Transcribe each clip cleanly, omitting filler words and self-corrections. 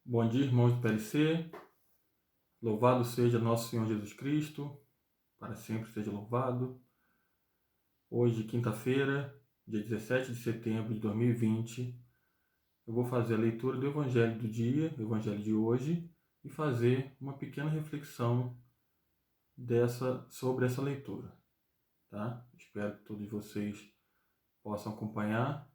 Bom dia, irmãos do PLC. Louvado seja nosso Senhor Jesus Cristo, para sempre seja louvado. Hoje, quinta-feira, dia 17 de setembro de 2020, eu vou fazer a leitura do Evangelho do dia, o Evangelho de hoje, e fazer uma pequena reflexão sobre essa leitura. Tá? Espero que todos vocês possam acompanhar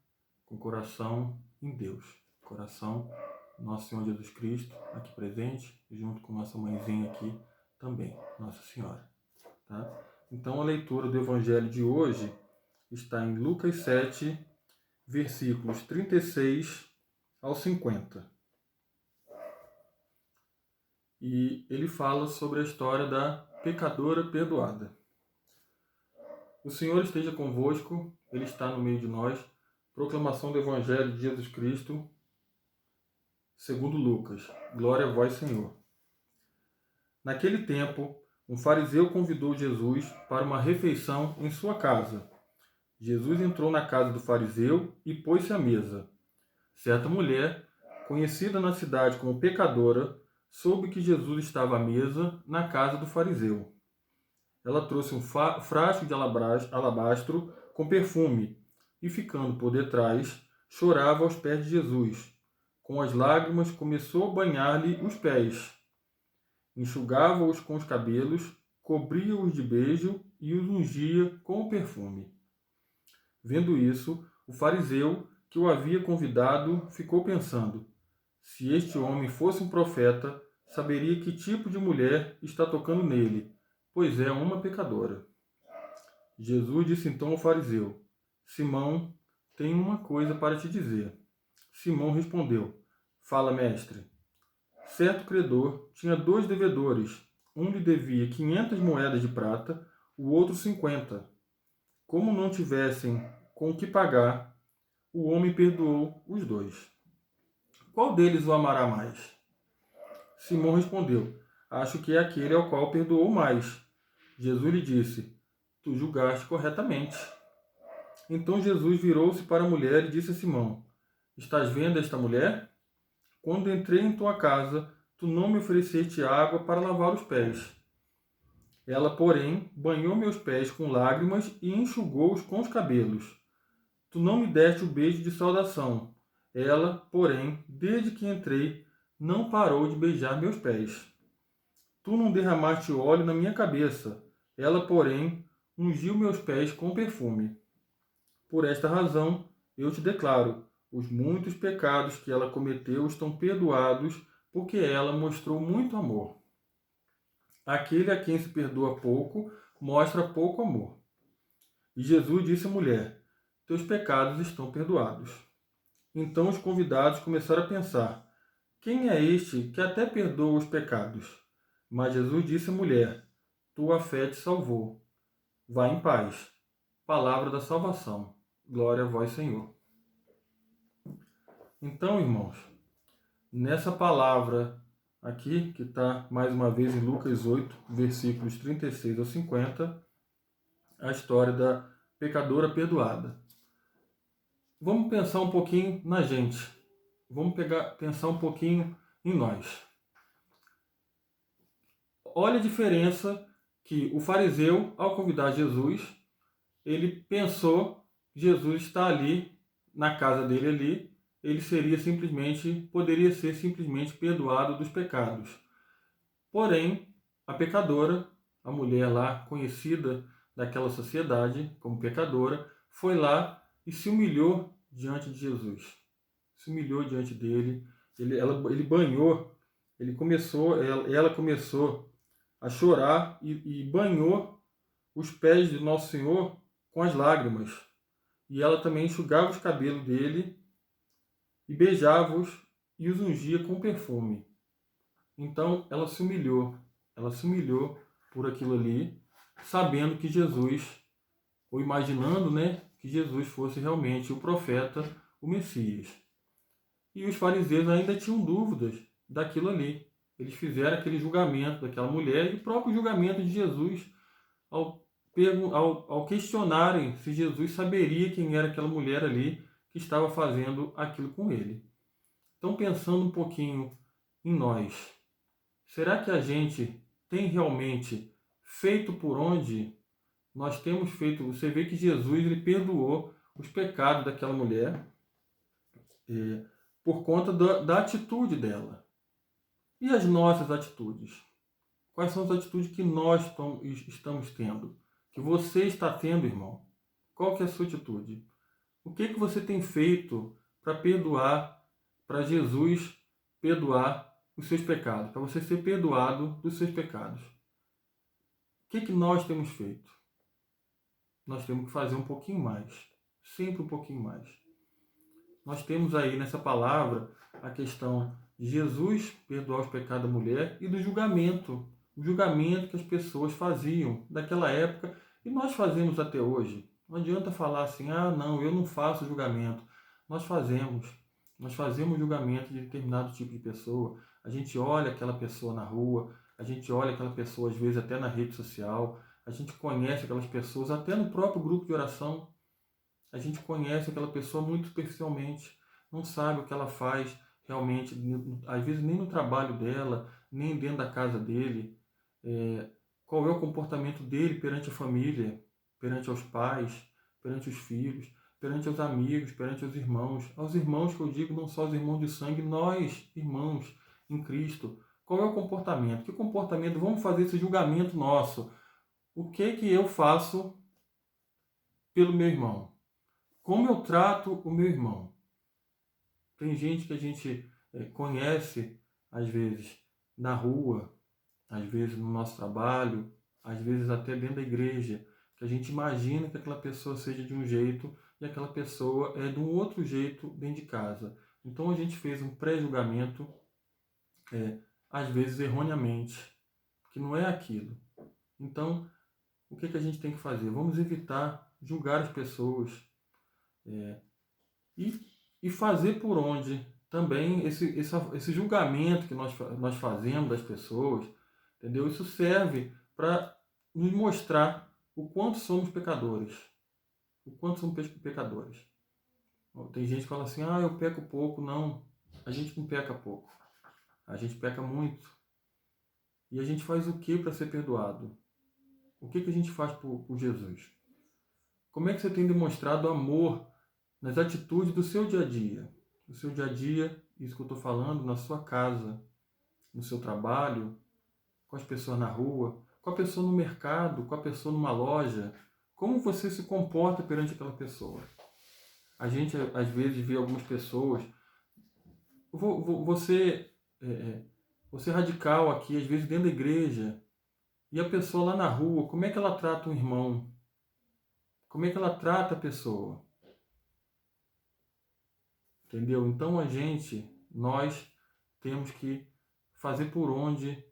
com o coração em Deus, coração Nosso Senhor Jesus Cristo aqui presente, junto com nossa mãezinha aqui também, Nossa Senhora. Tá? Então a leitura do Evangelho de hoje está em Lucas 7, versículos 36 ao 50. E ele fala sobre a história da pecadora perdoada. O Senhor esteja convosco, Ele está no meio de nós. Proclamação do Evangelho de Jesus Cristo, segundo Lucas. Glória a vós, Senhor. Naquele tempo, um fariseu convidou Jesus para uma refeição em sua casa. Jesus entrou na casa do fariseu e pôs-se à mesa. Certa mulher, conhecida na cidade como pecadora, soube que Jesus estava à mesa na casa do fariseu. Ela trouxe um frasco de alabastro com perfume e, ficando por detrás, chorava aos pés de Jesus. Com as lágrimas, começou a banhar-lhe os pés. Enxugava-os com os cabelos, cobria-os de beijo e os ungia com o perfume. Vendo isso, o fariseu que o havia convidado ficou pensando: se este homem fosse um profeta, saberia que tipo de mulher está tocando nele, pois é uma pecadora. Jesus disse então ao fariseu: Simão, tenho uma coisa para te dizer. Simão respondeu: Fala, mestre. Certo credor tinha 2 devedores. Um lhe devia 500 moedas de prata, o outro 50. Como não tivessem com o que pagar, o homem perdoou os 2. Qual deles o amará mais? Simão respondeu: Acho que é aquele ao qual perdoou mais. Jesus lhe disse: Tu julgaste corretamente. Então Jesus virou-se para a mulher e disse a Simão: Estás vendo esta mulher? Quando entrei em tua casa, tu não me ofereceste água para lavar os pés. Ela, porém, banhou meus pés com lágrimas e enxugou-os com os cabelos. Tu não me deste o beijo de saudação. Ela, porém, desde que entrei, não parou de beijar meus pés. Tu não derramaste óleo na minha cabeça. Ela, porém, ungiu meus pés com perfume. Por esta razão, eu te declaro, os muitos pecados que ela cometeu estão perdoados, porque ela mostrou muito amor. Aquele a quem se perdoa pouco, mostra pouco amor. E Jesus disse à mulher: Teus pecados estão perdoados. Então os convidados começaram a pensar: Quem é este que até perdoa os pecados? Mas Jesus disse à mulher: Tua fé te salvou. Vá em paz. Palavra da salvação. Glória a vós, Senhor. Então, irmãos, nessa palavra aqui, que está mais uma vez em Lucas 8, versículos 36 ao 50, a história da pecadora perdoada. Vamos pensar um pouquinho na gente. Vamos pensar um pouquinho em nós. Olha a diferença que o fariseu, ao convidar Jesus, ele pensou que Jesus está ali, na casa dele ali, ele poderia ser simplesmente perdoado dos pecados. Porém, a pecadora, a mulher lá conhecida daquela sociedade como pecadora, foi lá e se humilhou diante de Jesus. Se humilhou diante dele, ele banhou, ela começou a chorar e banhou os pés de Nosso Senhor com as lágrimas. E ela também enxugava os cabelos dele e beijava-os e os ungia com perfume. Então ela se humilhou por aquilo ali, sabendo que Jesus, ou imaginando, que Jesus fosse realmente o profeta, o Messias. E os fariseus ainda tinham dúvidas daquilo ali. Eles fizeram aquele julgamento daquela mulher e o próprio julgamento de Jesus ao questionarem se Jesus saberia quem era aquela mulher ali que estava fazendo aquilo com ele. Então, pensando um pouquinho em nós? Será que a gente tem realmente feito por onde nós temos feito? Você vê que Jesus ele perdoou os pecados daquela mulher por conta da atitude dela. E as nossas atitudes? Quais são as atitudes que nós estamos tendo? Que você está tendo, irmão? Qual que é a sua atitude? O que você tem feito para perdoar, para Jesus perdoar os seus pecados, para você ser perdoado dos seus pecados? O que nós temos feito? Nós temos que fazer um pouquinho mais, sempre um pouquinho mais. Nós temos aí nessa palavra a questão de Jesus perdoar os pecados da mulher e do julgamento, o julgamento que as pessoas faziam daquela época e nós fazemos até hoje. Não adianta falar assim, ah, não, eu não faço julgamento. Nós fazemos julgamento de determinado tipo de pessoa. A gente olha aquela pessoa na rua, a gente olha aquela pessoa às vezes até na rede social, a gente conhece aquelas pessoas até no próprio grupo de oração. A gente conhece aquela pessoa muito superficialmente, não sabe o que ela faz realmente, às vezes nem no trabalho dela, nem dentro da casa dele, qual é o comportamento dele perante a família, perante os pais, perante os filhos, perante os amigos, perante os irmãos. Aos irmãos que eu digo, não só os irmãos de sangue, nós, irmãos em Cristo. Qual é o comportamento? Que comportamento? Vamos fazer esse julgamento nosso. O que eu faço pelo meu irmão? Como eu trato o meu irmão? Tem gente que a gente conhece, às vezes, na rua, às vezes no nosso trabalho, às vezes até dentro da igreja, que a gente imagina que aquela pessoa seja de um jeito e aquela pessoa é de um outro jeito dentro de casa. Então a gente fez um pré-julgamento, às vezes erroneamente, que não é aquilo. Então, o que a gente tem que fazer? Vamos evitar julgar as pessoas, e fazer por onde também esse julgamento que nós fazemos das pessoas, entendeu? Isso serve para nos mostrar o quanto somos pecadores. O quanto somos pecadores. Tem gente que fala assim, ah, eu peco pouco. Não, a gente não peca pouco. A gente peca muito. E a gente faz o que para ser perdoado? O que a gente faz por Jesus? Como é que você tem demonstrado amor nas atitudes do seu dia a dia? No seu dia a dia, isso que eu estou falando, na sua casa, no seu trabalho, com as pessoas na rua, com a pessoa no mercado, com a pessoa numa loja. Como você se comporta perante aquela pessoa? A gente, às vezes, vê algumas pessoas... Você radical aqui, às vezes, dentro da igreja, e a pessoa lá na rua, como é que ela trata um irmão? Como é que ela trata a pessoa? Entendeu? Então nós temos que fazer por onde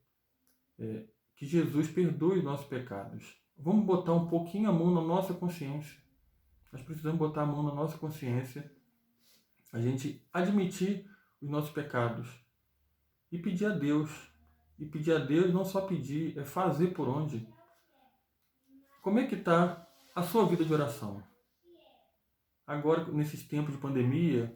que Jesus perdoe os nossos pecados. Vamos botar um pouquinho a mão na nossa consciência. Nós precisamos botar a mão na nossa consciência, a gente admitir os nossos pecados e pedir a Deus. E pedir a Deus, não só pedir, é fazer por onde. Como é que está a sua vida de oração? Agora, nesses tempos de pandemia,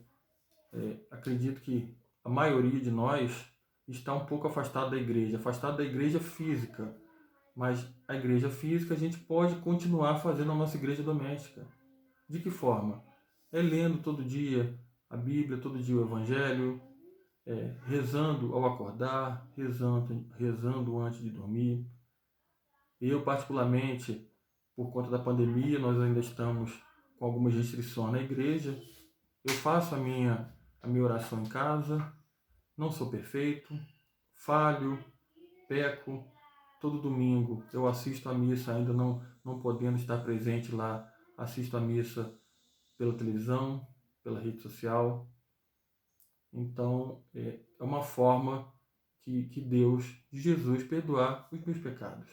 acredito que a maioria de nós está um pouco afastado da igreja física. Mas a igreja física a gente pode continuar fazendo a nossa igreja doméstica. De que forma? Lendo todo dia a Bíblia, todo dia o Evangelho, rezando ao acordar, rezando antes de dormir. Eu, particularmente, por conta da pandemia, nós ainda estamos com algumas restrições na igreja. Eu faço a minha oração em casa, não sou perfeito, falho, peco. Todo domingo eu assisto a missa, ainda não podendo estar presente lá, assisto a missa pela televisão, pela rede social. Então, é uma forma que Deus, de Jesus, perdoar os meus pecados.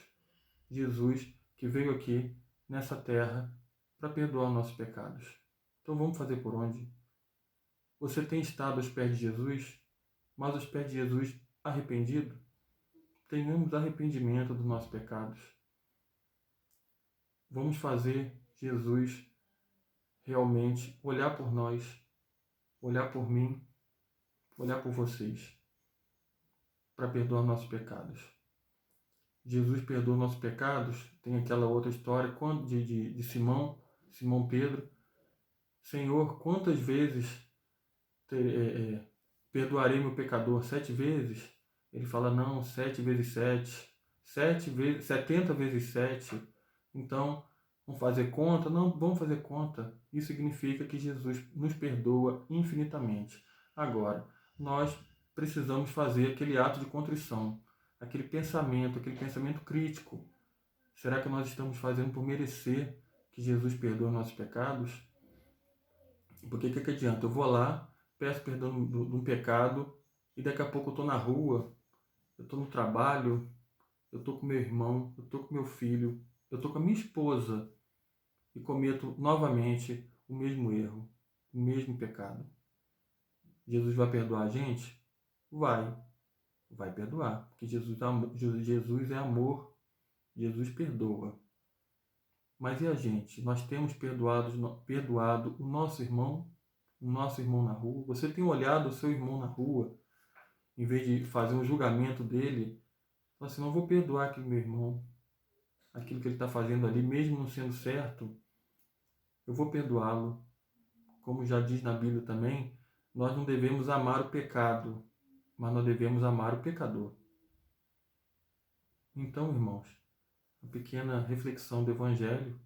Jesus que veio aqui nessa terra para perdoar nossos pecados. Então vamos fazer por onde? Você tem estado aos pés de Jesus, mas aos pés de Jesus arrependido? Tenhamos arrependimento dos nossos pecados. Vamos fazer Jesus realmente olhar por nós, olhar por mim, olhar por vocês. para perdoar nossos pecados. Jesus perdoa nossos pecados. Tem aquela outra história de Simão Pedro. Senhor, quantas vezes perdoarei meu pecador? 7 vezes? Ele fala, não, 7 vezes 7. 70 vezes 7. Então, vamos fazer conta? Não, vamos fazer conta. Isso significa que Jesus nos perdoa infinitamente. Agora, nós precisamos fazer aquele ato de contrição, aquele pensamento crítico. Será que nós estamos fazendo por merecer que Jesus perdoe nossos pecados? Porque o que adianta? Eu vou lá, peço perdão de um pecado e daqui a pouco eu estou na rua, eu estou no trabalho, eu estou com meu irmão, eu estou com meu filho, eu estou com a minha esposa e cometo novamente o mesmo erro, o mesmo pecado. Jesus vai perdoar a gente? Vai perdoar, porque Jesus é amor, Jesus perdoa. Mas e a gente? Nós temos perdoado o nosso irmão na rua? Você tem olhado o seu irmão na rua, em vez de fazer um julgamento dele? Fala assim, não vou perdoar aquele meu irmão, aquilo que ele está fazendo ali, mesmo não sendo certo, eu vou perdoá-lo. Como já diz na Bíblia também, nós não devemos amar o pecado, mas nós devemos amar o pecador. Então, irmãos, uma pequena reflexão do Evangelho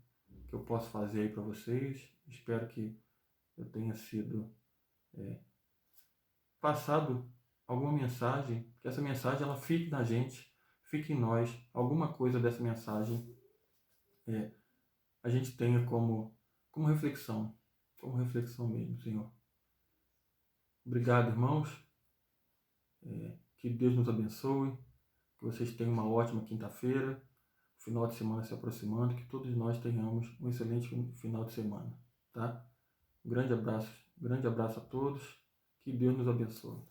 que eu posso fazer aí para vocês. Espero que eu tenha sido passado alguma mensagem, que essa mensagem ela fique na gente, fique em nós, alguma coisa dessa mensagem a gente tenha como reflexão mesmo, Senhor. Obrigado, irmãos. Que Deus nos abençoe, que vocês tenham uma ótima quinta-feira, final de semana se aproximando, que todos nós tenhamos um excelente final de semana, tá? Um grande abraço a todos, que Deus nos abençoe.